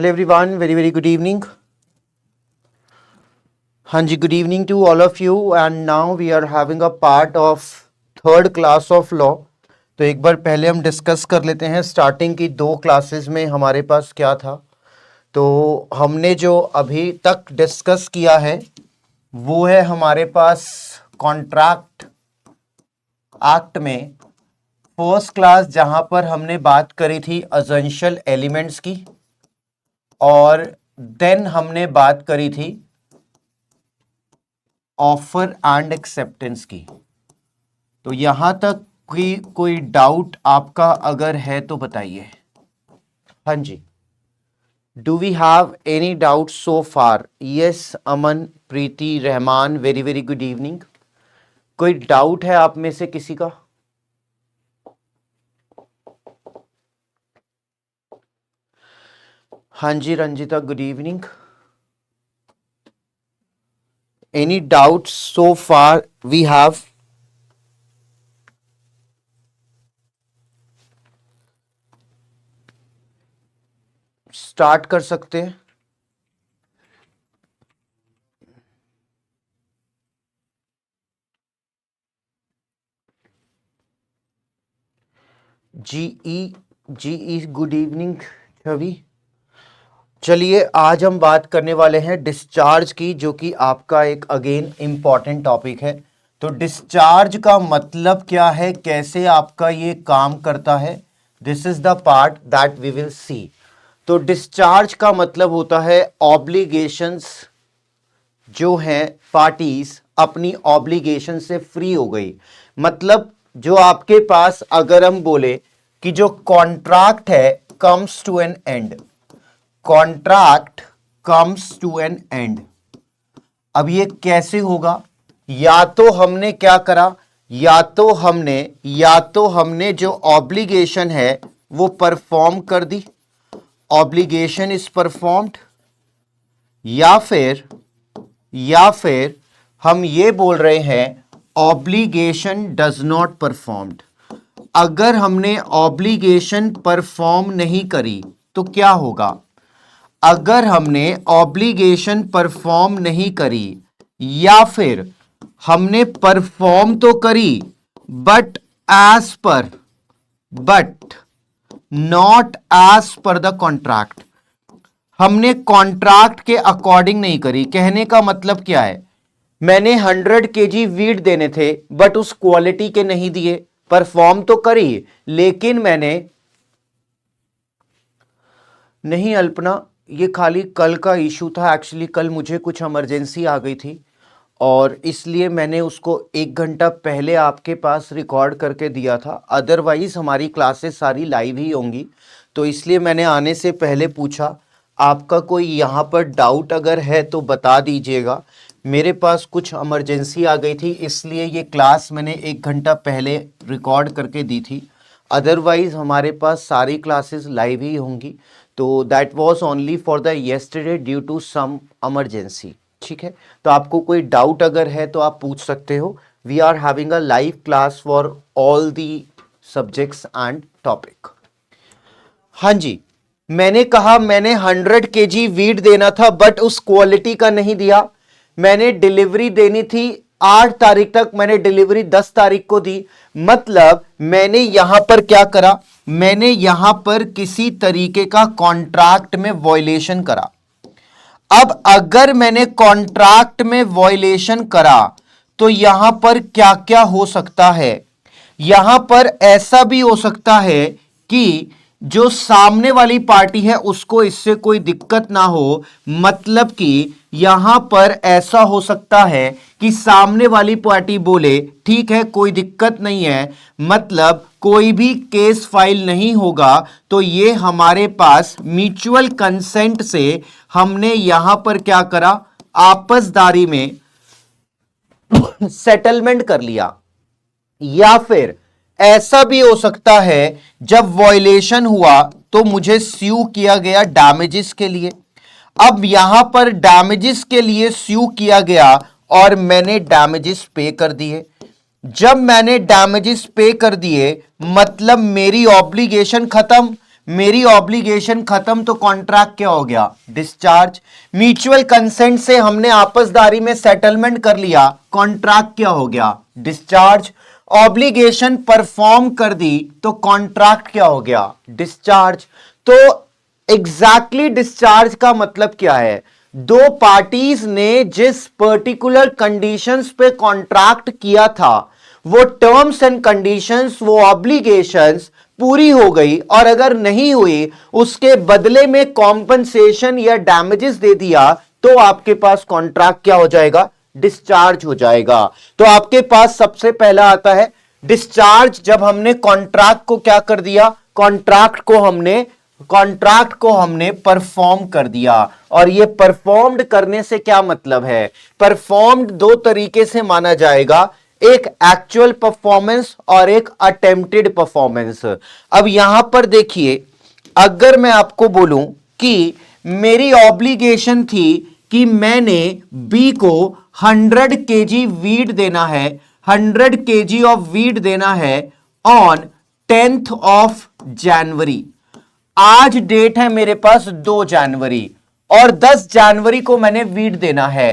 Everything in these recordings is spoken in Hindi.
Hello everyone, very good evening. हाँ जी, good evening to all of you and now we are having a part of third class of law. तो एक बार पहले हम डिस्कस कर लेते हैं स्टार्टिंग की 2 क्लासेस में हमारे पास क्या था। तो हमने जो अभी तक डिस्कस किया है वो है हमारे पास कॉन्ट्रैक्ट एक्ट में फर्स्ट क्लास, जहां पर हमने बात करी थी एसेंशियल एलिमेंट्स की और देन हमने बात करी थी ऑफर एंड एक्सेप्टेंस की। तो यहां तक की कोई डाउट आपका अगर है तो बताइए। हाँ जी, do we have any doubt so far? Yes, Aman, Preeti, Rahman, very good evening. कोई डाउट है आप में से किसी का? हाँ जी, Ranjita, good evening. Any doubts so far we have? Start कर सकते हैं। जी गुड इवनिंग छवि। चलिए आज हम बात करने वाले हैं डिस्चार्ज की, जो कि आपका एक अगेन इंपॉर्टेंट टॉपिक है। तो डिस्चार्ज का मतलब क्या है, कैसे आपका ये काम करता है, this is the part that we will see. तो डिस्चार्ज का मतलब होता है ऑब्लिगेशंस जो हैं, पार्टीज अपनी ऑब्लिगेशन से फ्री हो गई। मतलब जो आपके पास अगर हम बोले कि जो कॉन्ट्रैक्ट है comes to an end, contract comes to an end. अब ये कैसे होगा? या तो हमने क्या करा, या तो हमने जो ऑब्लिगेशन है वो परफॉर्म कर दी, ऑब्लिगेशन इज परफॉर्म्ड, या फिर हम ये बोल रहे हैं ऑब्लिगेशन डज नॉट परफॉर्म्ड। अगर हमने ऑब्लिगेशन परफॉर्म नहीं करी तो क्या होगा? अगर हमने ऑब्लिगेशन परफॉर्म नहीं करी या फिर हमने परफॉर्म तो करी but not as per the contract, हमने कॉन्ट्रैक्ट के अकॉर्डिंग नहीं करी। कहने का मतलब क्या है, मैंने 100 kg वीट देने थे बट उस क्वालिटी के नहीं दिए, परफॉर्म तो करी लेकिन मैंने नहीं। अल्पना, ये खाली कल का इशू था। एक्चुअली कल मुझे कुछ इमरजेंसी आ गई थी और इसलिए मैंने उसको 1 घंटा पहले आपके पास रिकॉर्ड करके दिया था। अदरवाइज हमारी क्लासेस सारी लाइव ही होंगी, तो इसलिए मैंने आने से पहले पूछा। आपका कोई यहाँ पर डाउट अगर है तो बता दीजिएगा। मेरे पास कुछ इमरजेंसी आ गई थी, इसलिए ये क्लास मैंने 1 घंटा पहले रिकॉर्ड करके दी थी। अदरवाइज हमारे पास सारी क्लासेस लाइव ही होंगी। तो that was only for the yesterday due to some emergency. ठीक है, तो आपको कोई डाउट अगर है तो आप पूछ सकते हो। We are having a live class for all the subjects and topic. हाँ जी, मैंने कहा मैंने 100 kg वीट देना था बट उस क्वालिटी का नहीं दिया। मैंने डिलीवरी देनी थी 8 तारीख तक, मैंने डिलीवरी 10 तारीख को दी। मतलब मैंने यहां पर क्या करा, मैंने यहां पर किसी तरीके का कॉन्ट्रैक्ट में वॉयलेशन करा। अब अगर मैंने कॉन्ट्रैक्ट में वॉयलेशन करा तो यहां पर क्या क्या हो सकता है? यहां पर ऐसा भी हो सकता है कि जो सामने वाली पार्टी है उसको इससे कोई दिक्कत ना हो। मतलब कि यहां पर ऐसा हो सकता है कि सामने वाली पार्टी बोले ठीक है कोई दिक्कत नहीं है, मतलब कोई भी केस फाइल नहीं होगा। तो ये हमारे पास म्यूचुअल कंसेंट से हमने यहां पर क्या करा, आपसदारी में सेटलमेंट कर लिया। या फिर ऐसा भी हो सकता है जब वॉयलेशन हुआ तो मुझे स्यू किया गया डैमेजेस के लिए। अब यहां पर डैमेजेस के लिए स्यू किया गया और मैंने डैमेजेस पे कर दिए। जब मैंने डैमेजेस पे कर दिए मतलब मेरी ऑब्लिगेशन खत्म, मेरी ऑब्लिगेशन खत्म तो कॉन्ट्रैक्ट क्या हो गया, डिस्चार्ज। म्यूचुअल कंसेंट से हमने आपसदारी में सेटलमेंट कर लिया, कॉन्ट्रैक्ट क्या हो गया, डिस्चार्ज। ऑब्लिगेशन परफॉर्म कर दी तो कॉन्ट्रैक्ट क्या हो गया, डिस्चार्ज। तो एग्जैक्टली डिस्चार्ज का मतलब क्या है, दो पार्टीज ने जिस पर्टिकुलर कंडीशंस पे कॉन्ट्रैक्ट किया था वो टर्म्स एंड कंडीशंस, वो ऑब्लिगेशंस पूरी हो गई, और अगर नहीं हुई उसके बदले में कॉम्पनसेशन या डैमेजेस दे दिया तो आपके पास कॉन्ट्रैक्ट क्या हो जाएगा, डिस्चार्ज हो जाएगा। तो आपके पास सबसे पहला आता है डिस्चार्ज, जब हमने कॉन्ट्रैक्ट को क्या कर दिया, कॉन्ट्रैक्ट को हमने परफॉर्म कर दिया। और ये परफॉर्म्ड करने से क्या मतलब है, परफॉर्म्ड दो तरीके से माना जाएगा, एक एक्चुअल परफॉर्मेंस और एक अटेम्प्टेड परफॉर्मेंस। अब यहां पर देखिए, अगर मैं आपको बोलूं कि मेरी ऑब्लिगेशन थी कि मैंने बी को 100 केजी वीट देना है, 100 केजी ऑफ वीट देना है ऑन 10th ऑफ जनवरी। आज डेट है मेरे पास 2 जनवरी और 10 जनवरी को मैंने वीट देना है।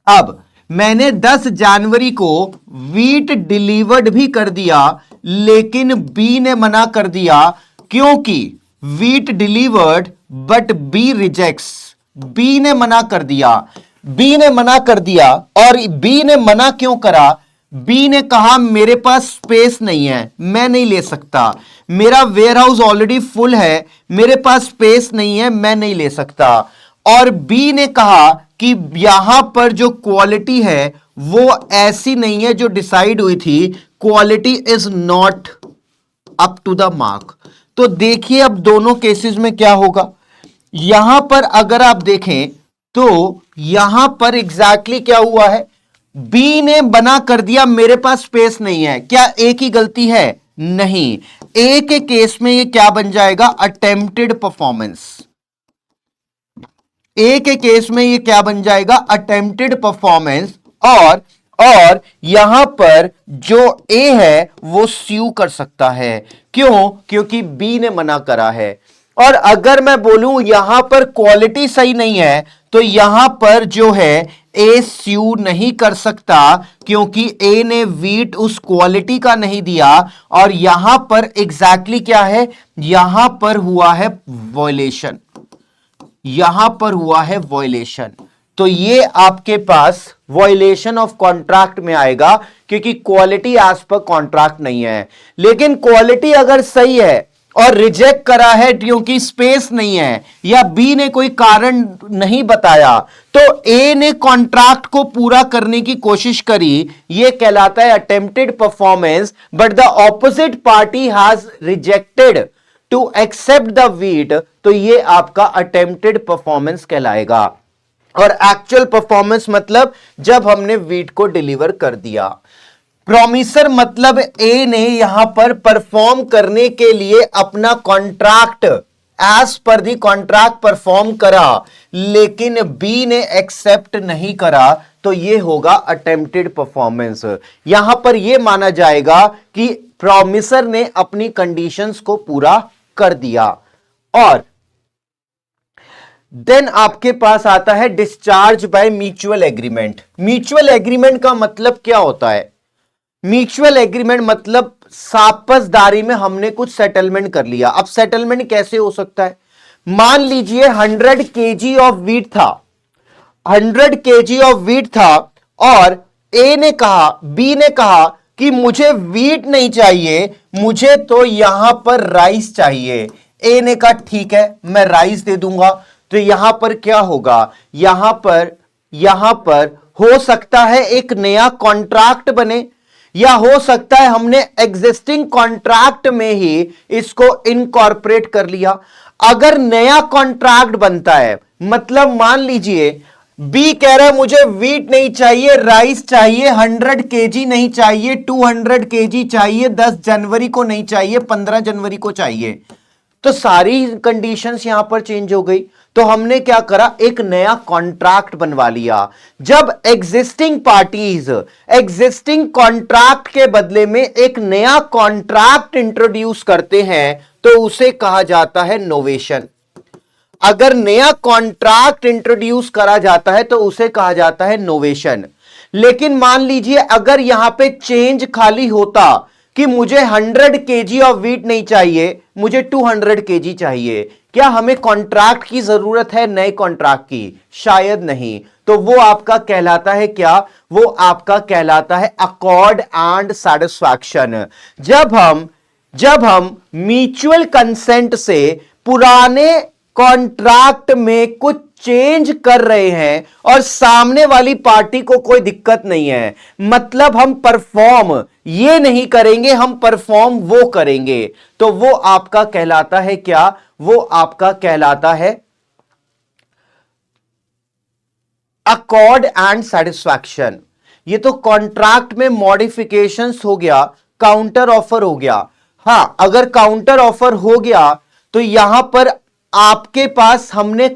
अब मैंने 10 जनवरी को वीट डिलीवर्ड भी कर दिया, लेकिन बी ने मना कर दिया, क्योंकि wheat delivered but B rejects. B ने मना कर दिया, और बी ने मना क्यों करा, बी ने कहा मेरे पास स्पेस नहीं है, मैं नहीं ले सकता, मेरा वेयर हाउस ऑलरेडी फुल है, मेरे पास स्पेस नहीं है, मैं नहीं ले सकता। और बी ने कहा कि यहां पर जो क्वालिटी है वो ऐसी नहीं है जो डिसाइड हुई थी, quality is not up to the mark. तो देखिए अब दोनों केसेस में क्या होगा, यहां पर अगर आप देखें तो यहां पर एग्जैक्टली क्या हुआ है, बी ने बना कर दिया मेरे पास स्पेस नहीं है। क्या ए की गलती है, नहीं, ए के केस में ये क्या बन जाएगा, अटेम्प्टेड परफॉर्मेंस। ए के केस में ये क्या बन जाएगा, अटेम्प्टेड परफॉर्मेंस। और यहां पर जो ए है वो स्यू कर सकता है, क्यों, क्योंकि बी ने मना करा है। और अगर मैं बोलूं यहां पर क्वालिटी सही नहीं है तो यहां पर जो है ए स्यू नहीं कर सकता, क्योंकि ए ने वीट उस क्वालिटी का नहीं दिया। और यहां पर एग्जैक्टली क्या है, यहां पर हुआ है वॉयलेशन, तो ये आपके पास वॉयलेशन ऑफ कॉन्ट्रैक्ट में आएगा, क्योंकि क्वालिटी एज पर कॉन्ट्रैक्ट नहीं है। लेकिन क्वालिटी अगर सही है और रिजेक्ट करा है क्योंकि स्पेस नहीं है, या बी ने कोई कारण नहीं बताया, तो ए ने कॉन्ट्रैक्ट को पूरा करने की कोशिश करी, यह कहलाता है attempted performance. But the opposite party has rejected to accept the wheat, तो ये आपका अटेम्प्टेड परफॉर्मेंस कहलाएगा। और एक्चुअल परफॉर्मेंस मतलब जब हमने वीट को डिलीवर कर दिया। प्रॉमिसर मतलब ए ने यहां पर परफॉर्म करने के लिए अपना कॉन्ट्रैक्ट एज पर दी कॉन्ट्रैक्ट परफॉर्म करा, लेकिन बी ने एक्सेप्ट नहीं करा, तो ये होगा अटेम्प्टेड परफॉर्मेंस। यहां पर यह माना जाएगा कि प्रॉमिसर ने अपनी कंडीशंस को पूरा कर दिया। और देन आपके पास आता है discharge by mutual agreement. Mutual agreement का मतलब क्या होता है, म्यूचुअल एग्रीमेंट मतलब सापसदारी में हमने कुछ सेटलमेंट कर लिया। अब सेटलमेंट कैसे हो सकता है, मान लीजिए 100 केजी ऑफ वीट था, 100 केजी ऑफ वीट था, और ए ने कहा, बी ने कहा कि मुझे वीट नहीं चाहिए, मुझे तो यहां पर राइस चाहिए। ए ने कहा ठीक है मैं राइस दे दूंगा। तो यहां पर क्या होगा, यहां पर हो सकता है एक नया कॉन्ट्रैक्ट बने, या हो सकता है हमने एग्जिस्टिंग कॉन्ट्रैक्ट में ही इसको इनकॉर्पोरेट कर लिया। अगर नया कॉन्ट्रैक्ट बनता है, मतलब मान लीजिए बी कह रहा है मुझे वीट नहीं चाहिए, राइस चाहिए, 100 केजी नहीं चाहिए, 200 केजी चाहिए, 10 जनवरी को नहीं चाहिए, 15 जनवरी को चाहिए। तो सारी कंडीशंस यहां पर चेंज हो गई। तो हमने क्या करा, एक नया कॉन्ट्रैक्ट बनवा लिया। जब एग्जिस्टिंग पार्टीज एग्जिस्टिंग कॉन्ट्रैक्ट के बदले में एक नया कॉन्ट्रैक्ट इंट्रोड्यूस करते हैं तो उसे कहा जाता है नोवेशन। अगर नया कॉन्ट्रैक्ट इंट्रोड्यूस करा जाता है तो उसे कहा जाता है नोवेशन। लेकिन मान लीजिए अगर यहां पे चेंज खाली होता कि मुझे 100 केजी ऑफ व्हीट नहीं चाहिए, मुझे 200 केजी चाहिए, क्या हमें कॉन्ट्रैक्ट की जरूरत है नए कॉन्ट्रैक्ट की? शायद नहीं। तो वो आपका कहलाता है क्या? वो आपका कहलाता है अकॉर्ड एंड सैटिस्फैक्शन। जब हम म्यूचुअल कंसेंट से पुराने कॉन्ट्रैक्ट में कुछ चेंज कर रहे हैं और सामने वाली पार्टी को कोई दिक्कत नहीं है, मतलब हम परफॉर्म ये नहीं करेंगे, हम परफॉर्म वो करेंगे, तो वो आपका कहलाता है क्या? वो आपका कहलाता है अकॉर्ड एंड सेटिस्फैक्शन। ये तो कॉन्ट्रैक्ट में मॉडिफिकेशंस हो गया, काउंटर ऑफर हो गया। हां, अगर काउंटर ऑफर हो गया तो यहां पर आपके पास हमने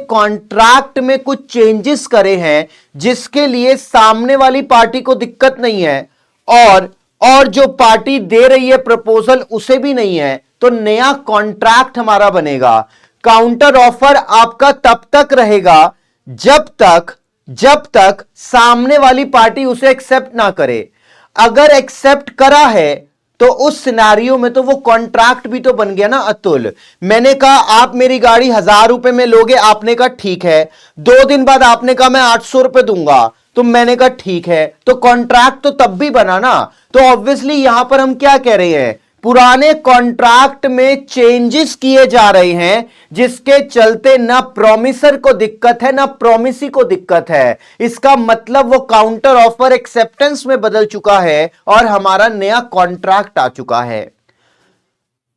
कॉन्ट्रैक्ट में कुछ चेंजेस करे हैं जिसके लिए सामने वाली पार्टी को दिक्कत नहीं है और जो पार्टी दे रही है प्रपोजल उसे भी नहीं है, तो नया कॉन्ट्रैक्ट हमारा बनेगा। काउंटर ऑफर आपका तब तक रहेगा जब तक सामने वाली पार्टी उसे एक्सेप्ट ना करे। अगर एक्सेप्ट करा है तो उस सिनारियो में तो वो कॉन्ट्रैक्ट भी तो बन गया ना अतुल। मैंने कहा आप मेरी गाड़ी 1000 रुपए में लोगे, आपने कहा ठीक है। 2 दिन बाद आपने कहा मैं 800 रुपए दूंगा, तो मैंने कहा ठीक है। तो कॉन्ट्रैक्ट तो तब भी बना ना। तो ऑब्वियसली यहां पर हम क्या कह रहे हैं, पुराने कॉन्ट्रैक्ट में चेंजेस किए जा रहे हैं जिसके चलते ना प्रॉमिसर को दिक्कत है ना प्रॉमिसी को दिक्कत है। इसका मतलब वो काउंटर ऑफर एक्सेप्टेंस में बदल चुका है और हमारा नया कॉन्ट्रैक्ट आ चुका है।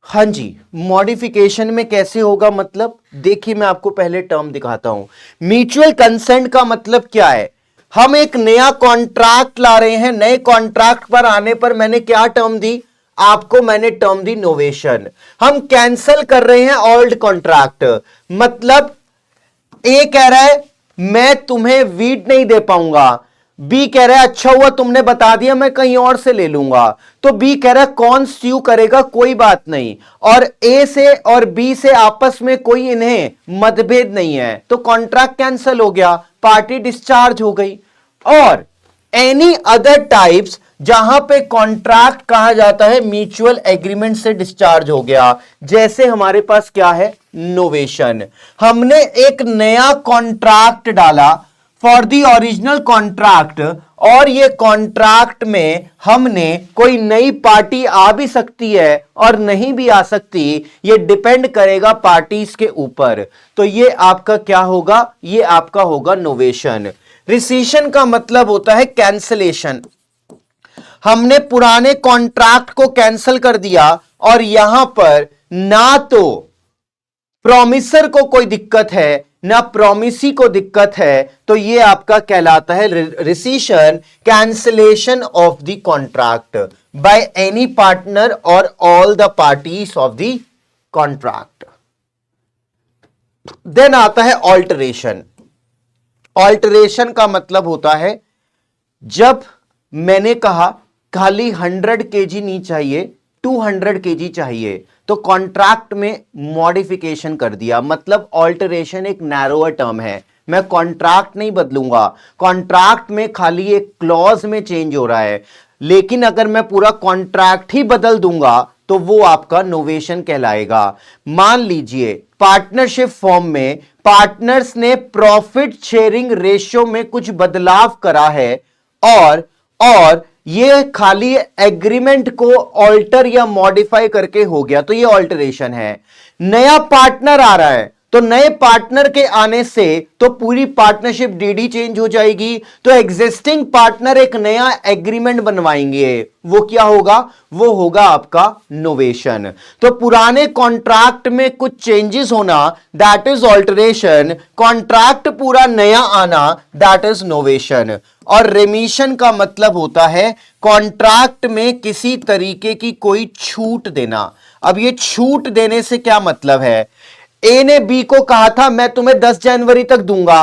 हां जी, मॉडिफिकेशन में कैसे होगा, मतलब देखिए मैं आपको पहले टर्म दिखाता हूं। म्यूचुअल कंसेंट का मतलब क्या है? हम एक नया कॉन्ट्रैक्ट ला रहे हैं। नए कॉन्ट्रैक्ट पर आने पर मैंने क्या टर्म दी आपको? मैंने टर्म दी नोवेशन। हम कैंसिल कर रहे हैं ओल्ड कॉन्ट्रैक्ट। मतलब ए कह रहा है मैं तुम्हें व्हीट नहीं दे पाऊंगा, बी कह रहा है अच्छा हुआ तुमने बता दिया मैं कहीं और से ले लूंगा। तो बी कह रहा है कौन स्यू करेगा, कोई बात नहीं, और ए से और बी से आपस में कोई इन्हें मतभेद नहीं है, तो कॉन्ट्रैक्ट कैंसिल हो गया, पार्टी डिस्चार्ज हो गई। और एनी अदर टाइप्स जहां पे कॉन्ट्रैक्ट कहा जाता है म्यूचुअल एग्रीमेंट से डिस्चार्ज हो गया, जैसे हमारे पास क्या है, नोवेशन। हमने एक नया कॉन्ट्रैक्ट डाला फॉर द ओरिजिनल कॉन्ट्रैक्ट, और ये कॉन्ट्रैक्ट में हमने कोई नई पार्टी आ भी सकती है और नहीं भी आ सकती, ये डिपेंड करेगा पार्टीज के ऊपर। तो ये आपका क्या होगा, ये आपका होगा नोवेशन। रिसीशन का मतलब होता है कैंसलेशन। हमने पुराने कॉन्ट्रैक्ट को कैंसिल कर दिया और यहां पर ना तो प्रॉमिसर को कोई दिक्कत है ना प्रॉमिसी को दिक्कत है, तो ये आपका कहलाता है rescission, cancellation of the contract by any partner और all the parties of the contract. Then आता है ऑल्टरेशन। ऑल्टरेशन का मतलब होता है जब मैंने कहा खाली 100 केजी नहीं चाहिए, 200 केजी चाहिए, तो कॉन्ट्रैक्ट में मॉडिफिकेशन कर दिया। मतलब ऑल्टरेशन एक नैरोअर टर्म है, मैं कॉन्ट्रैक्ट नहीं बदलूंगा, कॉन्ट्रैक्ट में खाली एक क्लॉज में चेंज हो रहा है। लेकिन अगर मैं पूरा कॉन्ट्रैक्ट ही बदल दूंगा तो वो आपका नोवेशन कहलाएगा। मान लीजिए पार्टनरशिप फॉर्म में पार्टनर्स ने प्रॉफिट शेयरिंग रेशियो में कुछ बदलाव करा है और ये खाली एग्रीमेंट को ऑल्टर या मॉडिफाई करके हो गया, तो ये ऑल्टरेशन है। नया पार्टनर आ रहा है, तो नए पार्टनर के आने से तो पूरी पार्टनरशिप डीडी चेंज हो जाएगी, तो एग्जिस्टिंग पार्टनर एक नया एग्रीमेंट बनवाएंगे, वो क्या होगा, वो होगा आपका नोवेशन। तो पुराने कॉन्ट्रैक्ट में कुछ चेंजेस होना दैट इज ऑल्टरेशन, कॉन्ट्रैक्ट पूरा नया आना दैट इज नोवेशन। और रेमिशन का मतलब होता है कॉन्ट्रैक्ट में किसी तरीके की कोई छूट देना। अब ये छूट देने से क्या मतलब है, ए ने बी को कहा था मैं तुम्हें 10 जनवरी तक दूंगा,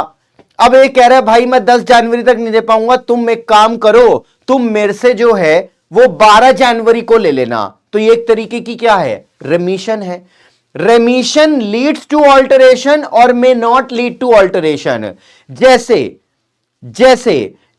अब ए कह रहा है भाई मैं 10 जनवरी तक नहीं दे पाऊंगा, तुम एक काम करो, तुम मेरे से जो है वो 12 जनवरी को ले लेना। तो ये एक तरीके की क्या है, रेमिशन है। रेमिशन लीड्स टू ऑल्टरेशन और may not lead to alteration. जैसे जैसे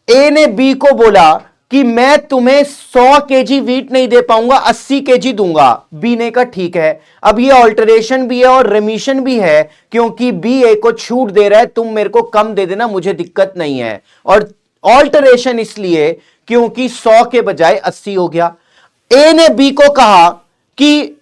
ए ने बी को बोला कि मैं तुम्हें 100 केजी वीट नहीं दे पाऊंगा, 80 केजी दूंगा, बी ने कहा ठीक है। अब ये ऑल्टरेशन भी है और रेमिशन भी है, क्योंकि बी ए को छूट दे रहा है, तुम मेरे को कम दे देना, मुझे दिक्कत नहीं है। और ऑल्टरेशन इसलिए क्योंकि 100 के बजाय 80 हो गया। ए ने बी को कहा कि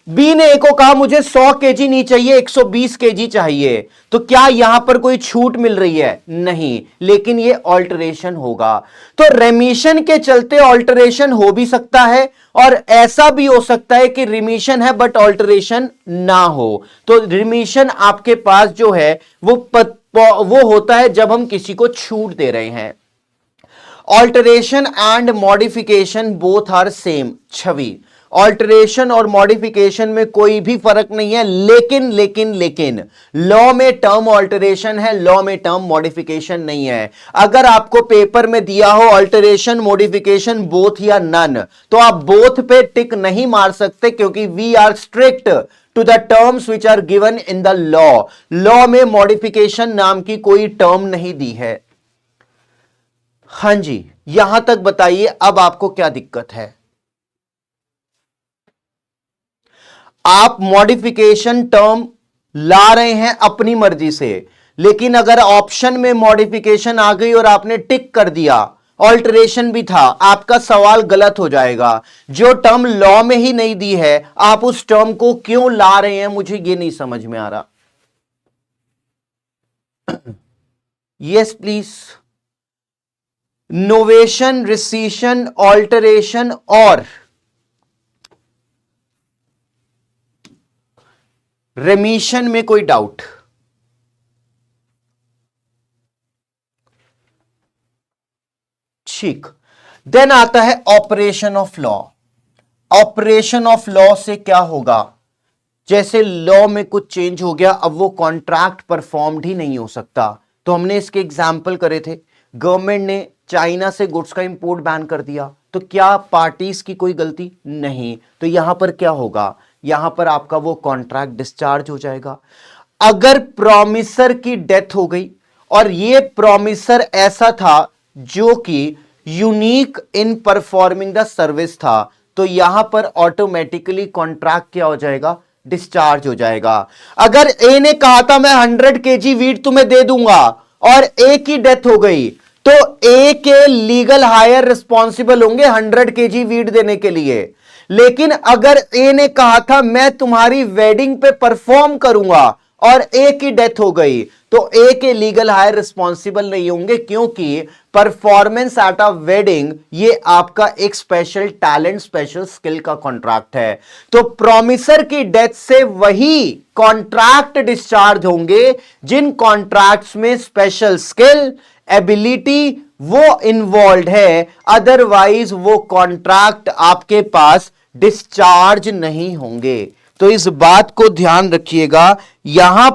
बी ने ए को कहा मुझे 100 केजी नहीं चाहिए, 120 केजी चाहिए, तो क्या यहां पर कोई छूट मिल रही है, नहीं, लेकिन ये ऑल्टरेशन होगा। तो रेमिशन के चलते ऑल्टरेशन हो भी सकता है और ऐसा भी हो सकता है कि रिमिशन है बट ऑल्टरेशन ना हो। तो रिमिशन आपके पास जो है वो होता है जब हम किसी को छूट दे रहे हैं। Alteration and modification both are same. Chhavi, alteration और मॉडिफिकेशन में कोई भी फर्क नहीं है, लेकिन लॉ में टर्म ऑल्टरेशन है, लॉ में टर्म मॉडिफिकेशन नहीं है। अगर आपको पेपर में दिया हो ऑल्टरेशन मॉडिफिकेशन बोथ या नन, तो आप बोथ पे टिक नहीं मार सकते, क्योंकि we are strict to the terms which are given in the law. Law में मॉडिफिकेशन नाम की कोई टर्म नहीं दी है। हां जी, यहां तक बताइए अब आपको क्या दिक्कत है। आप मॉडिफिकेशन टर्म ला रहे हैं अपनी मर्जी से, लेकिन अगर ऑप्शन में मॉडिफिकेशन आ गई और आपने टिक कर दिया, ऑल्टरेशन भी था, आपका सवाल गलत हो जाएगा। जो टर्म लॉ में ही नहीं दी है, आप उस टर्म को क्यों ला रहे हैं, मुझे ये नहीं समझ में आ रहा। Yes please. नोवेशन, रिसीशन, ऑल्टरेशन और रेमिशन में कोई डाउट? ठीक, देन आता है operation of law. Operation of law से क्या होगा, जैसे लॉ में कुछ चेंज हो गया, अब वो कॉन्ट्रैक्ट परफॉर्म्ड ही नहीं हो सकता। तो हमने इसके एग्जाम्पल करे थे, गवर्नमेंट ने चाइना से गुड्स का इंपोर्ट बैन कर दिया, तो क्या पार्टीज की कोई गलती नहीं, तो यहां पर क्या होगा, यहां पर आपका वो कॉन्ट्रैक्ट डिस्चार्ज हो जाएगा। अगर प्रॉमिसर की डेथ हो गई और ये प्रॉमिसर ऐसा था जो कि unique in performing the service था, तो यहां पर ऑटोमेटिकली कॉन्ट्रैक्ट क्या हो जाएगा, डिस्चार्ज हो जाएगा। अगर ए ने कहा था मैं 100 केजी वीट तुम्हें दे दूंगा और ए की डेथ हो गई, तो ए के लीगल हायर रिस्पॉन्सिबल होंगे 100 केजी वीट देने के लिए। लेकिन अगर ए ने कहा था मैं तुम्हारी वेडिंग पे परफॉर्म करूंगा और ए की डेथ हो गई, तो ए के लीगल हायर रिस्पॉन्सिबल नहीं होंगे, क्योंकि परफॉर्मेंस एट अ वेडिंग ये आपका एक स्पेशल टैलेंट, स्पेशल स्किल का कॉन्ट्रैक्ट है। तो प्रॉमिसर की डेथ से वही कॉन्ट्रैक्ट डिस्चार्ज होंगे जिन कॉन्ट्रैक्ट्स में स्पेशल स्किल, एबिलिटी वो इन्वॉल्व है, अदरवाइज वो कॉन्ट्रैक्ट आपके पास डिस्चार्ज नहीं होंगे। तो इस बात को ध्यान रखिएगा। यहां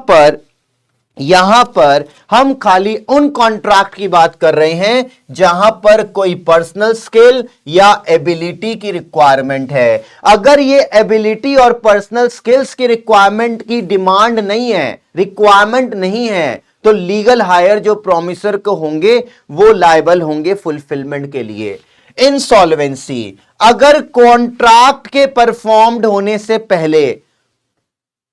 पर हम खाली उन कॉन्ट्रैक्ट की बात कर रहे हैं जहां पर कोई पर्सनल स्किल या एबिलिटी की रिक्वायरमेंट है। अगर ये एबिलिटी और पर्सनल स्किल्स की रिक्वायरमेंट की डिमांड नहीं है, रिक्वायरमेंट नहीं है, तो लीगल हायर जो प्रॉमिसर को होंगे वो लायबल होंगे फुलफिलमेंट के लिए। इंसॉल्वेंसी, अगर कॉन्ट्रैक्ट के परफॉर्म्ड होने से पहले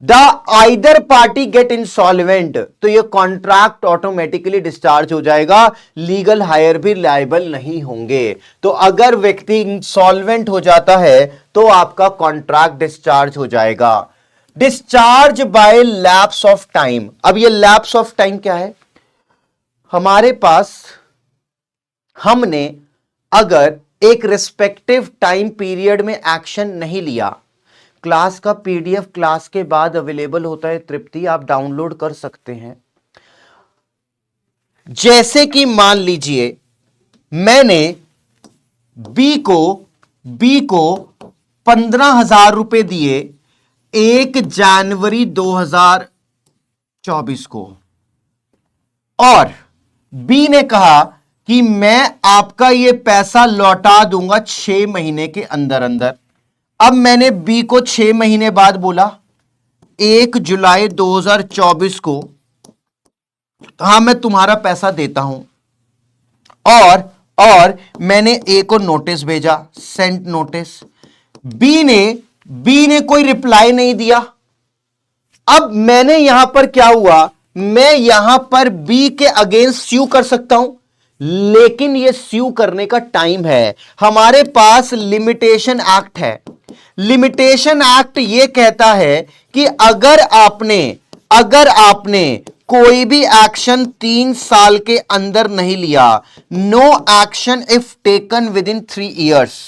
the either party get insolvent, तो ये कॉन्ट्रैक्ट ऑटोमेटिकली डिस्चार्ज हो जाएगा, लीगल हायर भी लायबल नहीं होंगे। तो अगर व्यक्ति इंसॉल्वेंट हो जाता है तो आपका कॉन्ट्रैक्ट डिस्चार्ज हो जाएगा। Discharge by lapse of time. अब ये लैप्स ऑफ टाइम क्या है, हमारे पास हमने अगर एक रिस्पेक्टिव टाइम पीरियड में एक्शन नहीं लिया, क्लास का पीडीएफ क्लास के बाद अवेलेबल होता है तृप्ति, आप डाउनलोड कर सकते हैं। जैसे कि मान लीजिए मैंने बी को 15,000 रुपए दिए 1 जनवरी 2024 को, और बी ने कहा कि मैं आपका ये पैसा लौटा दूंगा 6 महीने के अंदर अंदर। अब मैंने बी को 6 महीने बाद बोला 1 जुलाई 2024 को, हाँ मैं तुम्हारा पैसा देता हूं, और मैंने ए को नोटिस भेजा, सेंट नोटिस। बी ने कोई रिप्लाई नहीं दिया। अब मैंने यहां पर क्या हुआ, मैं यहां पर बी के अगेंस्ट स्यू कर सकता हूं, लेकिन यह स्यू करने का टाइम है। हमारे पास लिमिटेशन एक्ट है। लिमिटेशन एक्ट यह कहता है कि अगर आपने कोई भी एक्शन 3 साल के अंदर नहीं लिया, no action if taken within 3 years,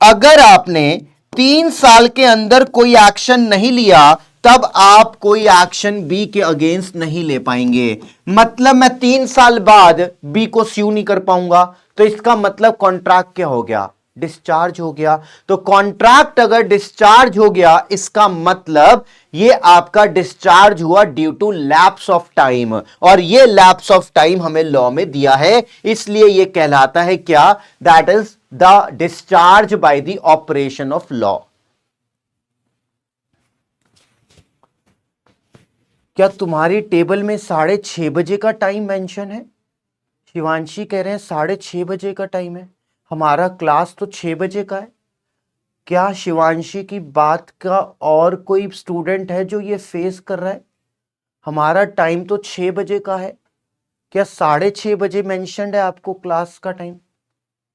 अगर आपने 3 साल के अंदर कोई एक्शन नहीं लिया तब आप कोई एक्शन बी के अगेंस्ट नहीं ले पाएंगे। मतलब मैं 3 साल बाद बी को स्यू नहीं कर पाऊंगा, तो इसका मतलब कॉन्ट्रैक्ट क्या हो गया, डिस्चार्ज हो गया। तो कॉन्ट्रैक्ट अगर डिस्चार्ज हो गया, इसका मतलब ये आपका डिस्चार्ज हुआ due to lapse of time, और ये लैप्स ऑफ टाइम हमें लॉ में दिया है, इसलिए ये कहलाता है क्या, that is the discharge by the operation of law. क्या तुम्हारी टेबल में 6:30 बजे का टाइम मेंशन है? शिवांशी कह रहे हैं 6:30 बजे का टाइम है, हमारा क्लास तो 6 बजे का है। क्या शिवांशी की बात का और कोई स्टूडेंट है जो ये फेस कर रहा है? हमारा टाइम तो 6 बजे का है, क्या 6:30 बजे मेंशन्ड है आपको क्लास का टाइम?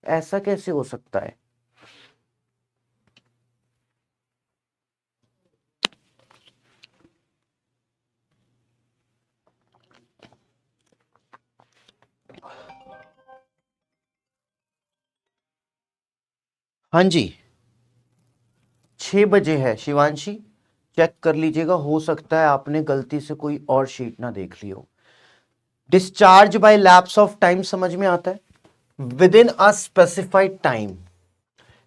ऐसा कैसे हो सकता है? हाँ जी, 6 बजे है शिवांशी, चेक कर लीजिएगा, हो सकता है आपने गलती से कोई और शीट ना देख ली हो। Discharge by lapse of time समझ में आता है, with in a specified time,